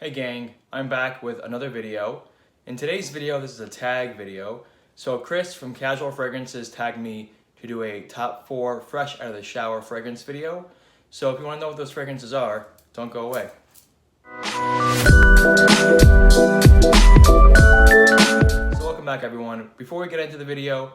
Hey gang, I'm back with another video. In today's video, this is a tag video. So Chris from Casual Fragrances tagged me to do a top 4 fresh out of the shower fragrance video. So if you want to know what those fragrances are, don't go away. So welcome back everyone. Before we get into the video,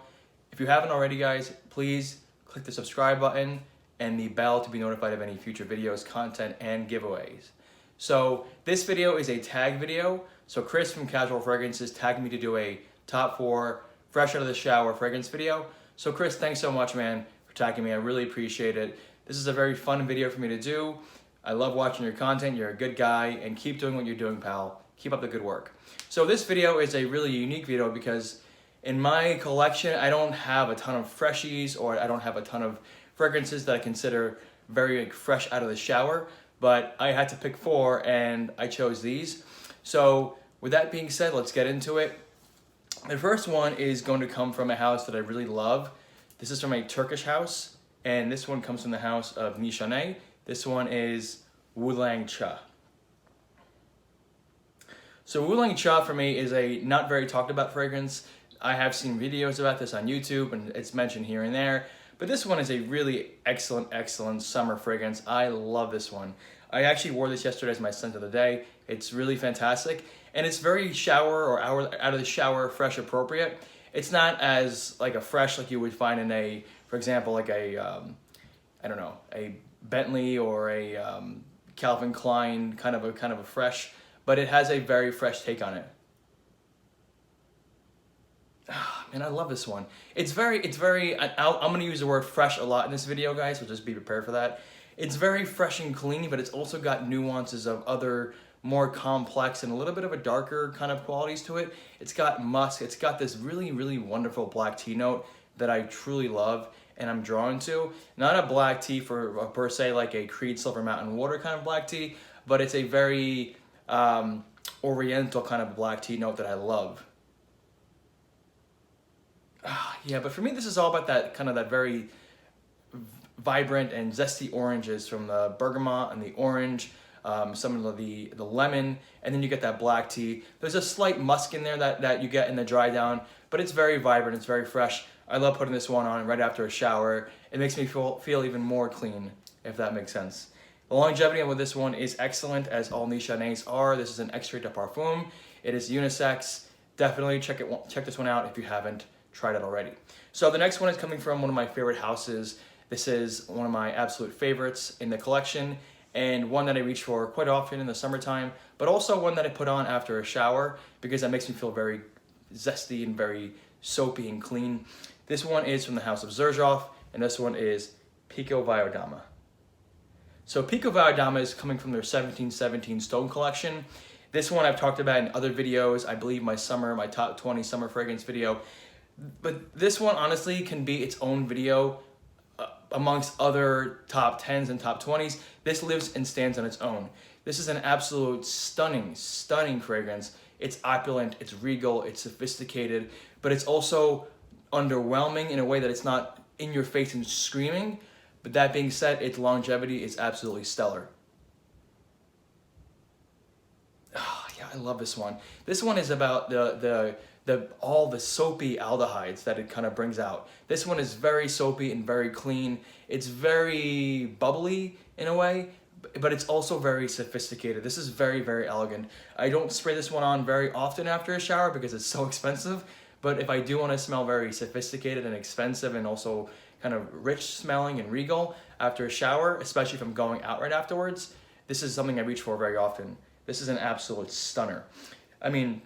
if you haven't already guys, please click the subscribe button and the bell to be notified of any future videos, content, and giveaways. So this video is a tag video. So Chris from Casual Fragrances tagged me to do a top 4 fresh out of the shower fragrance video. So Chris, thanks so much, man, for tagging me. I really appreciate it. This is a very fun video for me to do. I love watching your content. You're a good guy, and keep doing what you're doing, pal. Keep up the good work. So this video is a really unique video because in my collection, I don't have a ton of freshies, or I don't have a ton of fragrances that I consider very fresh out of the shower. But I had to pick 4 and I chose these. So with that being said, let's get into it. The first one is going to come from a house that I really love. This is from a Turkish house, and this one comes from the house of Nishane. This one is Wulangcha. So Wulangcha for me is a not very talked about fragrance. I have seen videos about this on YouTube and it's mentioned here and there. But this one is a really excellent summer fragrance. I love this one. I actually wore this yesterday as my scent of the day. It's really fantastic. And it's very shower or out of the shower fresh appropriate. It's not as like a fresh like you would find in a, for example, like a, I don't know, a Bentley or a Calvin Klein kind of a fresh, but it has a very fresh take on it. And I love this one. It's very, I'm gonna use the word fresh a lot in this video, guys, so just be prepared for that. It's very fresh and clean, but it's also got nuances of other more complex and a little bit of a darker kind of qualities to it. It's got musk, it's got this really wonderful black tea note that I truly love and I'm drawn to. Not a black tea for per se like a Creed Silver Mountain Water kind of black tea, but it's a very oriental kind of black tea note that I love. Yeah, but for me, this is all about that kind of that very vibrant and zesty oranges from the bergamot and the orange, some of the lemon, and then you get that black tea. There's a slight musk in there that you get in the dry down, but it's very vibrant, it's very fresh. I love putting this one on right after a shower. It makes me feel even more clean, if that makes sense. The longevity with this one is excellent, as all Nishanes are. This is an extrait de parfum. It is unisex. Definitely check this one out if you haven't tried it already. So the next one is coming from one of my favorite houses. This is one of my absolute favorites in the collection, and one that I reach for quite often in the summertime, but also one that I put on after a shower because that makes me feel very zesty and very soapy and clean. This one is from the house of Bergdorf, and this one is Pico Viodama. So Pico Viodama is coming from their 1717 Stone collection. This one I've talked about in other videos, I believe my top 20 summer fragrance video. But this one honestly can be its own video amongst other top 10s and top 20s. This lives and stands on its own. This is an absolute stunning fragrance. It's opulent, it's regal, it's sophisticated, but it's also underwhelming in a way that it's not in your face and screaming. But that being said, its longevity is absolutely stellar. Oh, yeah, I love this one. This one is about all the soapy aldehydes that it kind of brings out. This one is very soapy and very clean. It's very bubbly in a way, but it's also very sophisticated. This is very elegant. I don't spray this one on very often after a shower because it's so expensive, but if I do want to smell very sophisticated and expensive and also kind of rich smelling and regal after a shower, especially if I'm going out right afterwards, this is something I reach for very often. This is an absolute stunner. I mean,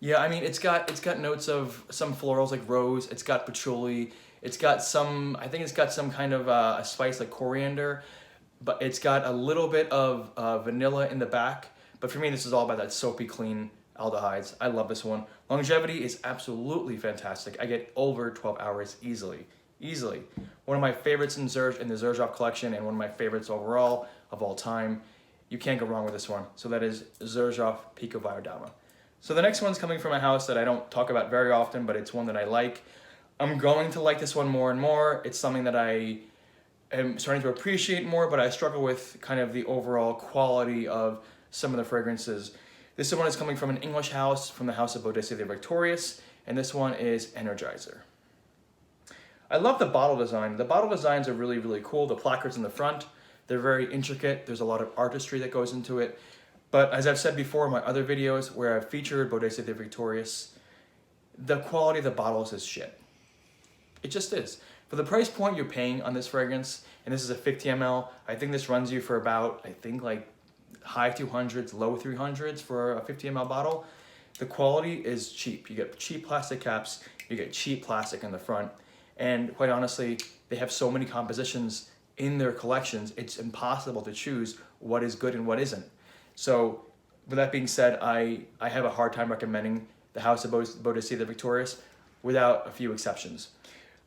yeah, I mean, it's got notes of some florals like rose. It's got patchouli. It's got some, I think it's got some kind of a spice like coriander, but it's got a little bit of vanilla in the back. But for me, this is all about that soapy, clean aldehydes. I love this one. Longevity is absolutely fantastic. I get over 12 hours easily. One of my favorites in the Bergdorf collection, and one of my favorites overall of all time. You can't go wrong with this one. So that is Bergdorf Pico Viodama. So the next one's coming from a house that I don't talk about very often, but it's one that I like. I'm going to like this one more and more. It's something that I am starting to appreciate more, but I struggle with kind of the overall quality of some of the fragrances. This one is coming from an English house, from the house of Bodesse the Victorious, and this one is Energizer. I love the bottle design. The bottle designs are really, really cool. The placards in the front, they're very intricate. There's a lot of artistry that goes into it. But as I've said before in my other videos where I've featured Bodesse the Victorious, the quality of the bottles is shit. It just is. For the price point you're paying on this fragrance, and this is a 50 ml, I think this runs you for about, I think like high 200s, low 300s for a 50 ml bottle. The quality is cheap. You get cheap plastic caps, you get cheap plastic in the front, and quite honestly, they have so many compositions in their collections, it's impossible to choose what is good and what isn't. So with that being said, I have a hard time recommending the House of Bodesse the Victorious without a few exceptions.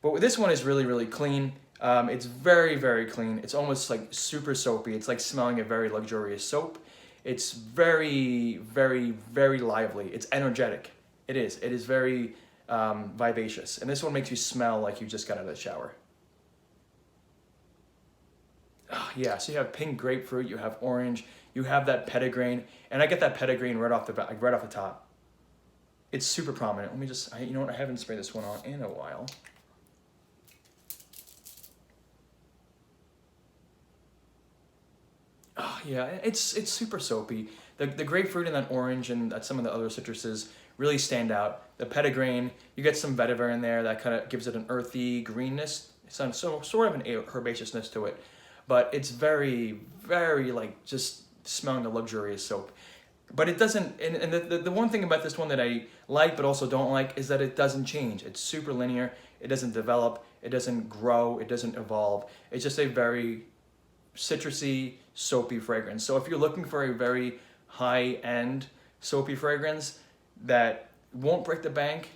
But this one is really, really clean. It's very, very clean. It's almost like super soapy. It's like smelling a very luxurious soap. It's very, very, very lively. It's energetic. It is. It is very vivacious. And this one makes you smell like you just got out of the shower. Oh, yeah, so you have pink grapefruit, you have orange, you have that petitgrain, and I get that petitgrain right off the top. It's super prominent. Let me just, you know what, I haven't sprayed this one on in a while. Oh yeah, it's super soapy. The grapefruit and that orange and some of the other citruses really stand out. The petitgrain, you get some vetiver in there that kind of gives it an earthy greenness, so sort of an herbaceousness to it. But it's very, very like just smelling the luxurious soap. But it doesn't, and the one thing about this one that I like but also don't like is that it doesn't change. It's super linear, it doesn't develop, it doesn't grow, it doesn't evolve. It's just a very citrusy, soapy fragrance. So if you're looking for a very high-end soapy fragrance that won't break the bank,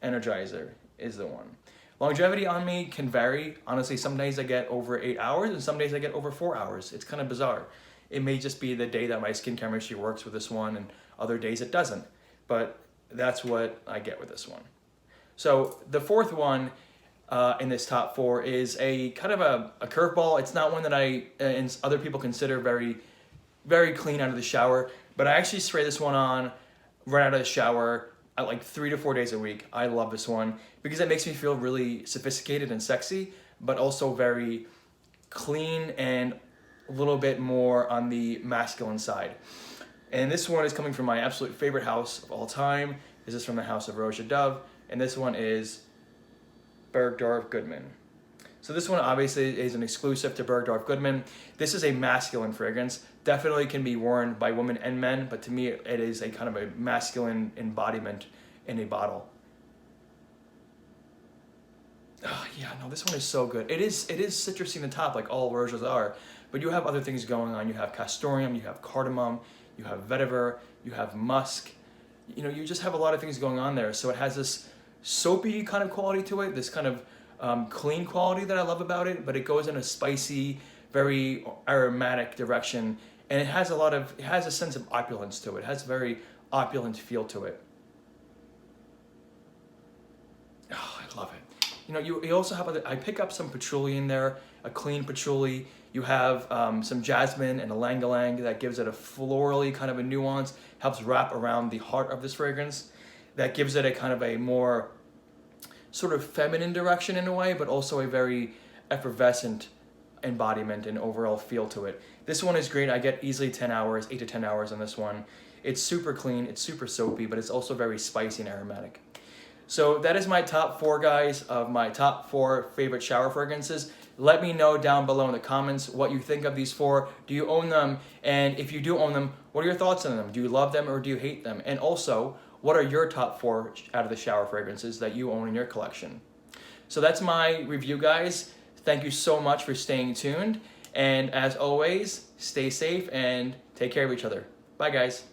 Energizer is the one. Longevity on me can vary. Honestly, some days I get over 8 hours and some days I get over 4 hours. It's kind of bizarre. It may just be the day that my skin chemistry works with this one and other days it doesn't. But that's what I get with this one. So the fourth one in this top four is a kind of a curveball. It's not one that I and other people consider very, very clean out of the shower. But I actually spray this one on right out of the shower at like 3 to 4 days a week. I love this one because it makes me feel really sophisticated and sexy, but also very clean and a little bit more on the masculine side. And this one is coming from my absolute favorite house of all time. This is from the house of Roche Dove, and this one is Bergdorf Goodman. So this one obviously is an exclusive to Bergdorf Goodman. This is a masculine fragrance. Definitely can be worn by women and men, but to me it is a kind of a masculine embodiment in a bottle. Oh, yeah, no, this one is so good. It is citrusy in the top like all Roches are, but you have other things going on. You have castoreum, you have cardamom, you have vetiver, you have musk. You know, you just have a lot of things going on there. So it has this soapy kind of quality to it, this kind of clean quality that I love about it, but it goes in a spicy, very aromatic direction, and it has a sense of opulence to it. It has a very opulent feel to it. Oh, I love it. You know, you also have I pick up some patchouli in there, a clean patchouli. You have some jasmine and ylang-ylang that gives it a florally kind of a nuance, helps wrap around the heart of this fragrance. That gives it a kind of a more sort of feminine direction in a way, but also a very effervescent embodiment and overall feel to it. This one is great. I get easily 10 hours, 8 to 10 hours on this one. It's super clean, it's super soapy, but it's also very spicy and aromatic. So that is my top four, guys, of my top 4 favorite shower fragrances. Let me know down below in the comments what you think of these 4. Do you own them? And if you do own them, what are your thoughts on them? Do you love them or do you hate them? And also, what are your top 4 out of the shower fragrances that you own in your collection? So that's my review, guys. Thank you so much for staying tuned. And as always, stay safe and take care of each other. Bye, guys.